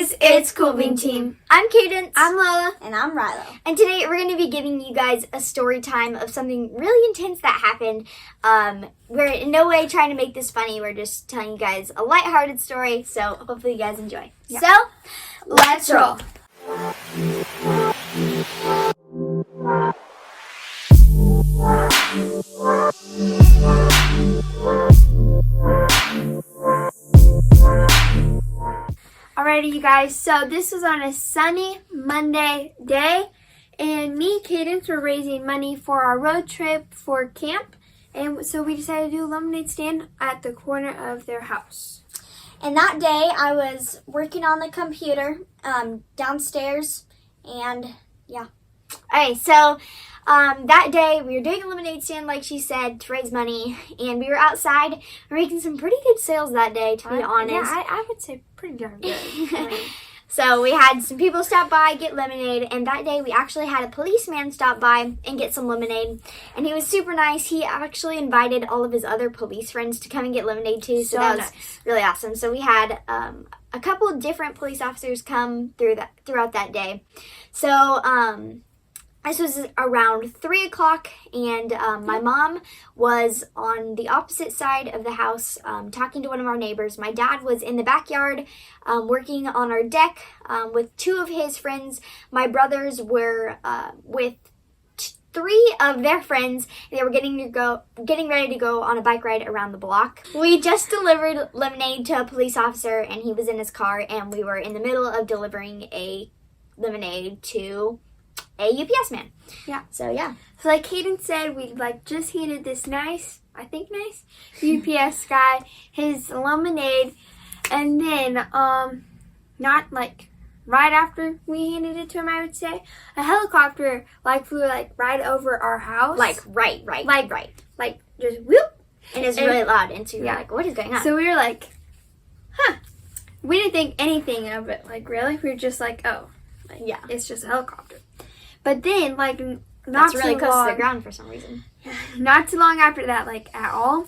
guys, it's Cool Bean Team. I'm Cadence. I'm Lola. And I'm Rilo. And today we're going to be giving you guys a story time of something really intense that happened. We're in no way trying to make this funny. We're just telling you guys a lighthearted story, so hopefully you guys enjoy. Yeah. So, let's roll. Alrighty, you guys, so this was on a sunny Monday day, and me and Cadence were raising money for our road trip for camp, and so we decided to do a lemonade stand at the corner of their house. And that day I was working on the computer downstairs, and yeah. Alright, so that day we were doing a lemonade stand, like she said, to raise money, and we were outside making some pretty good sales that day, to be honest. Yeah, I would say pretty darn good. So we had some people stop by, get lemonade, and that day we actually had a policeman stop by and get some lemonade, and he was super nice. He actually invited all of his other police friends to come and get lemonade too, so that was really awesome. So we had a couple of different police officers come throughout that day. So this was around 3 o'clock, and my mom was on the opposite side of the house talking to one of our neighbors. My dad was in the backyard working on our deck with two of his friends. My brothers were with three of their friends. They were getting ready to go on a bike ride around the block. We just delivered lemonade to a police officer, and he was in his car, and we were in the middle of delivering a lemonade to a UPS man. Yeah. So, yeah. So like Cadence said, we just handed this nice UPS guy his lemonade, and then not like right after we handed it to him, I would say, a helicopter flew right over our house. Right. Like just whoop. And it's really loud, and so you're like, what is going on? So we were like, huh. We didn't think anything of it, really. We were just like, oh, yeah, it's just a helicopter. But then, that's really close to the ground for some reason. Not too long after that, at all,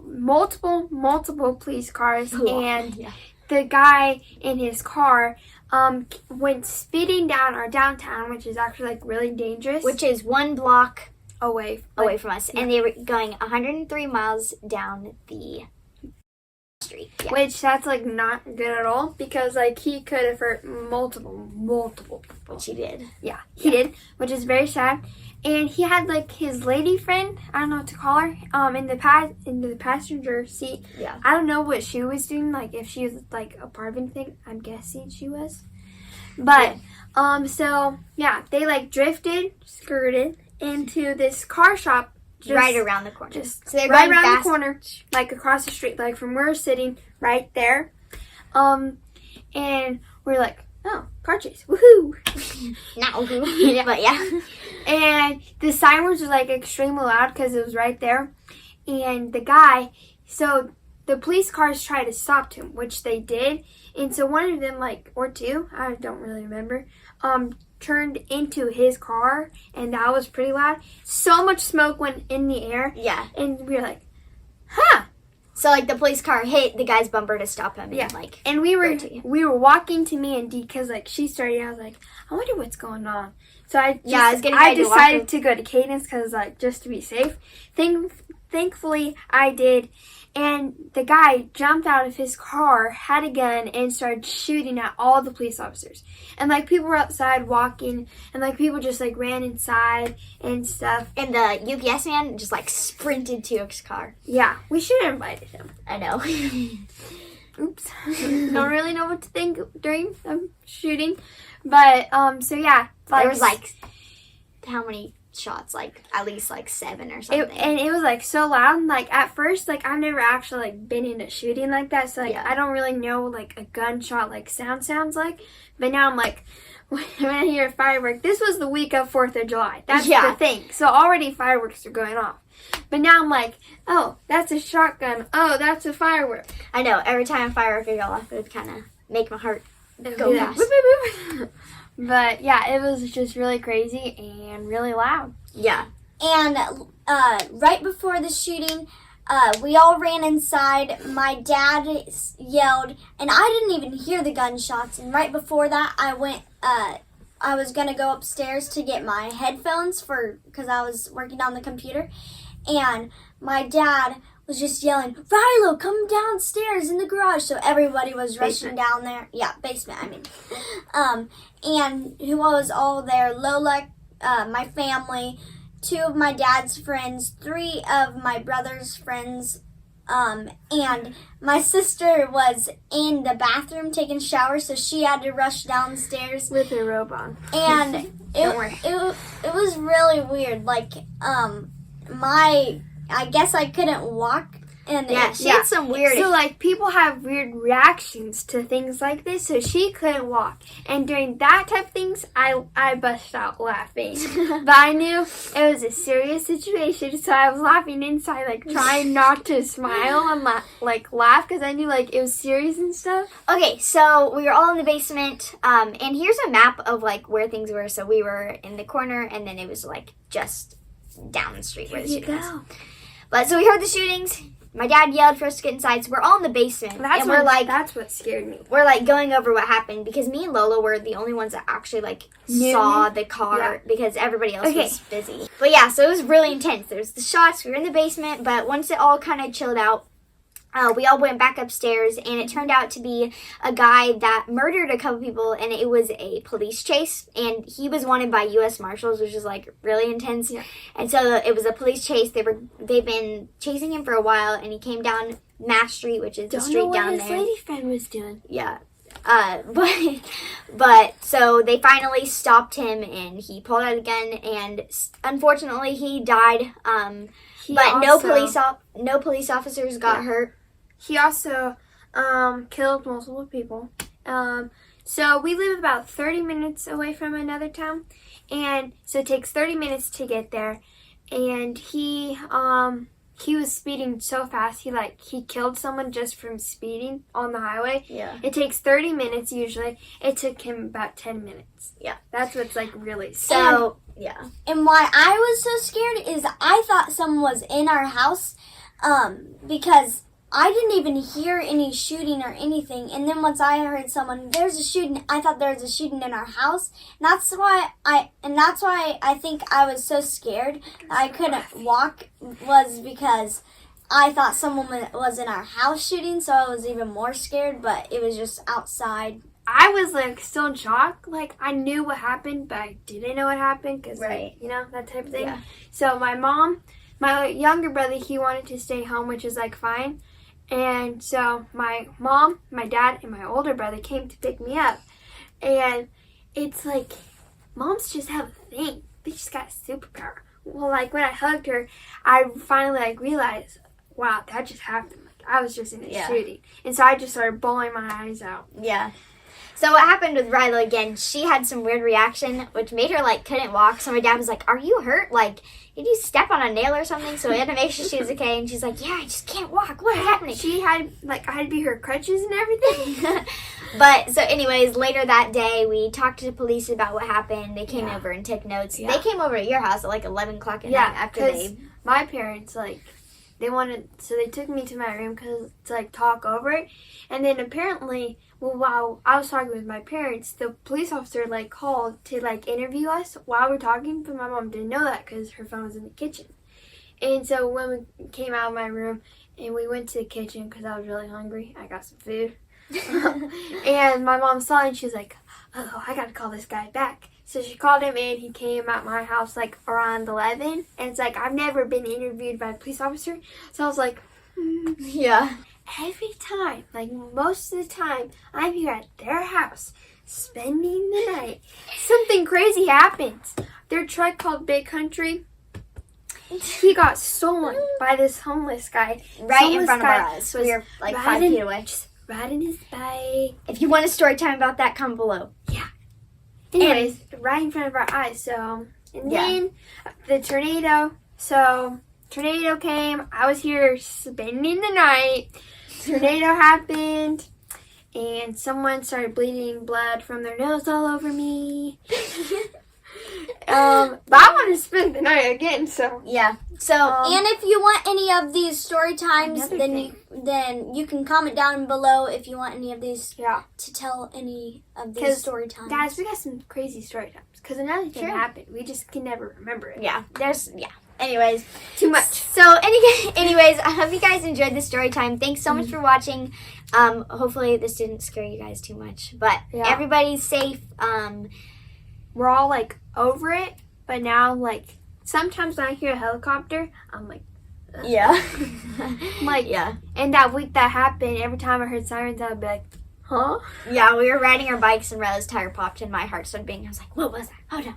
multiple police cars, and the guy in his car went speeding down our downtown, which is actually really dangerous. Which is 1 block away from us, and they were going 103 miles down the street. Yeah. Which that's not good at all, because he could have hurt multiple people. Which he did. Yeah, he did, which is very sad. And he had his lady friend, I don't know what to call her, in the passenger seat. Yeah. I don't know what she was doing, if she was a part of anything. I'm guessing she was. But so yeah, they skirted into this car shop. Right around the corner. So they're right around the corner, across the street, from where we're sitting, right there. And we're like, oh, car chase, woohoo! Not woohoo, but yeah. And the sirens was extremely loud because it was right there. And so the police cars tried to stop him, which they did. And so one of them, or two, I don't really remember, turned into his car, and that was pretty loud. So much smoke went in the air. Yeah. And we were like, huh. So the police car hit the guy's bumper to stop him. Yeah. And we were walking to me and Dee, because she started. I was like, I wonder what's going on. So I decided to go to Cadence, because just to be safe. Thankfully I did. And the guy jumped out of his car, had a gun, and started shooting at all the police officers. And people were outside walking, and people just ran inside and stuff. And the UPS man just sprinted to his car. Yeah, we should have invited him. I know. Oops. Don't really know what to think during shooting. But so yeah. There was how many shots? At least 7 or something. And it was so loud. At first, I've never actually been in a shooting like that. So I don't really know a gunshot sounds like. But now I'm when I hear fireworks, this was the week of 4th of July. That's the thing. So already fireworks are going off. But now I'm oh, that's a shotgun. Oh, that's a firework. I know. Every time a firework would go off, it would kind of make my heart go fast. But yeah, it was just really crazy and really loud. Yeah. And right before the shooting, we all ran inside. My dad yelled, and I didn't even hear the gunshots. And right before that, I was going to go upstairs to get my headphones because I was working on the computer. And my dad was just yelling, "Rilo, come downstairs in the garage." So everybody was rushing down there. Yeah, basement, I mean. And who was all there? Lola, my family, 2 of my dad's friends, 3 of my brother's friends, and my sister was in the bathroom taking a shower, so she had to rush downstairs with her robe on. And it was really weird. Like, I guess I couldn't walk. And she had some weird. So, like, people have weird reactions to things like this, so she couldn't walk. And during that type of things, I burst out laughing. But I knew it was a serious situation, so I was laughing inside, like, trying not to smile and, laugh, because I knew, like, it was serious and stuff. Okay, so we were all in the basement, and here's a map of, like, where things were. So we were in the corner, and then it was, like, just down the street where the shooting was. But so we heard the shootings. My dad yelled for us to get inside, so we're all in the basement. That's what scared me. We're, like, going over what happened, because me and Lola were the only ones that actually, like, saw the car, because everybody else was busy. But, yeah, so it was really intense. There was the shots, we were in the basement, but once it all kind of chilled out, we all went back upstairs, and it turned out to be a guy that murdered a couple people, and it was a police chase, and he was wanted by U.S. Marshals, which is, like, really intense. Yeah. And so it was a police chase. They've been chasing him for a while, and he came down Mass Street, which is the street down there. Don't know what his lady friend was doing. Yeah. But so they finally stopped him, and he pulled out a gun, and unfortunately he died. No police officers got hurt. He also killed multiple people. So we live about 30 minutes away from another town, and so it takes 30 minutes to get there. And he was speeding so fast, he killed someone just from speeding on the highway. Yeah. It takes 30 minutes usually. It took him about 10 minutes. Yeah. That's what's really so. Yeah. And why I was so scared is I thought someone was in our house, because I didn't even hear any shooting or anything. And then once I heard there's a shooting, I thought there was a shooting in our house. And that's why I think I was so scared that I couldn't walk, was because I thought someone was in our house shooting, so I was even more scared, but it was just outside. I was, still in shock. I knew what happened, but I didn't know what happened, because, that type of thing. Yeah. So my younger brother, he wanted to stay home, which is, fine. And so my mom, my dad, and my older brother came to pick me up. And it's moms just have a thing. They just got a superpower. Well, when I hugged her, I finally, realized, wow, that just happened. I was just in a shooting. And so I just started bawling my eyes out. Yeah. So what happened with Rilo again, she had some weird reaction, which made her, couldn't walk. So my dad was like, "Are you hurt? Did you step on a nail or something?" So we had to make sure she was okay. And she's like, "Yeah, I just can't walk. What is happening?" She had, I had to be her crutches and everything. But, so anyways, later that day, we talked to the police about what happened. They came over and took notes. Yeah. They came over at your house at 11 o'clock at night after my parents, they wanted, so they took me to my room to talk over it. And then apparently, while I was talking with my parents, the police officer called to interview us while we're talking, but my mom didn't know that because her phone was in the kitchen. And so when we came out of my room and we went to the kitchen because I was really hungry, I got some food. And my mom saw it and she was like, "Oh, I got to call this guy back." So she called him in. He came at my house around 11. And it's I've never been interviewed by a police officer. So I was yeah. Every time, most of the time, I'm here at their house spending the night. Something crazy happens. Their truck called Big Country, he got stolen by this homeless guy. Right in front of our eyes. So we were 5 feet away. Just riding his bike. If you want a story time about that, comment below. Yeah. Anyways, right in front of our eyes. So, then the tornado. So, tornado came. I was here spending the night. Tornado happened. And someone started bleeding blood from their nose all over me. But I want to spend the night again, so. Yeah. So, and if you want any of these story times, then you can comment down below if you want any of these to tell any of these story times. Guys, we got some crazy story times. Because another thing happened. We just can never remember it. Yeah. Anyways. Too much. So, anyways, I hope you guys enjoyed the story time. Thanks so much for watching. Hopefully this didn't scare you guys too much. But everybody's safe. We're all, like, over it. But now, like, sometimes when I hear a helicopter, I'm like, ugh. Yeah. Like, and that week that happened, every time I heard sirens, I'd be like, huh? Yeah, we were riding our bikes and Rella's tire popped and my heart started beating. I was like, what was that? Oh no.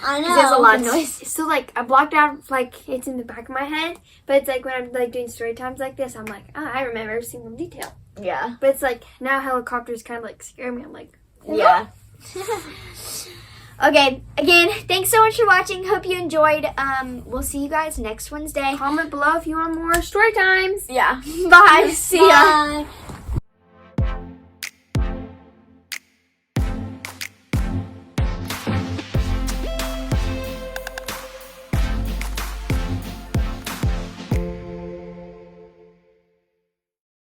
I know. There's a lot of noise. So, like, I blocked out, like, it's in the back of my head. But it's like when I'm, like, doing story times like this, I'm like, oh, I remember every single detail. Yeah. But it's like, now helicopters kind of, like, scare me. I'm like, what? Yeah. Okay, again, thanks so much for watching. Hope you enjoyed. We'll see you guys next Wednesday. Comment below if you want more story times. Yeah. Bye. See ya. Bye.